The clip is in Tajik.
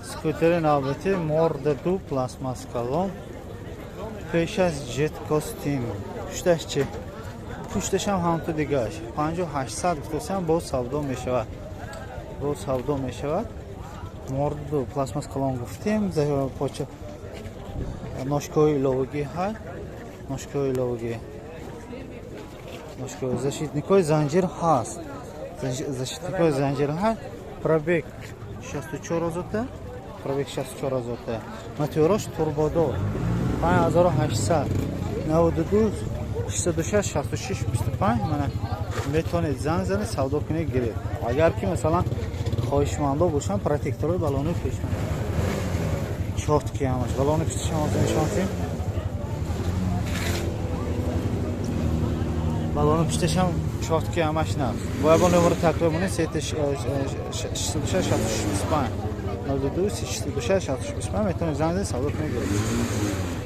скутери навбати мордаду пластмасс калон. Пеш аз джет костюм. Пушташ чи? Пушташ ҳам ҳамто дигаш. 5800 гуфтасам боз савдо мешавад. Боз савдо мешавад. Мордаду пластмасс калон гуфтем. Поча ношкои иловагӣ ҳай. Ношкои иловагӣ. Ношкои защитникои занҷир ҳаст. Защитникои занҷир ҳаст. Пробег 64000 пробег 64000 матирош турбодор 5800 92 606 66 25 мана метавонед занг занед савдо кунед гиред. Агар ки масалан хоҳишмандо бошанд протекторои балони пешман чотки ҳамаш балони пешман нишонтем балони пешташам чотки ҳамаш на бояд бо номери таклимони 606 66 25 92 606 66 25 метавонед занг занед савдо кунед гиред.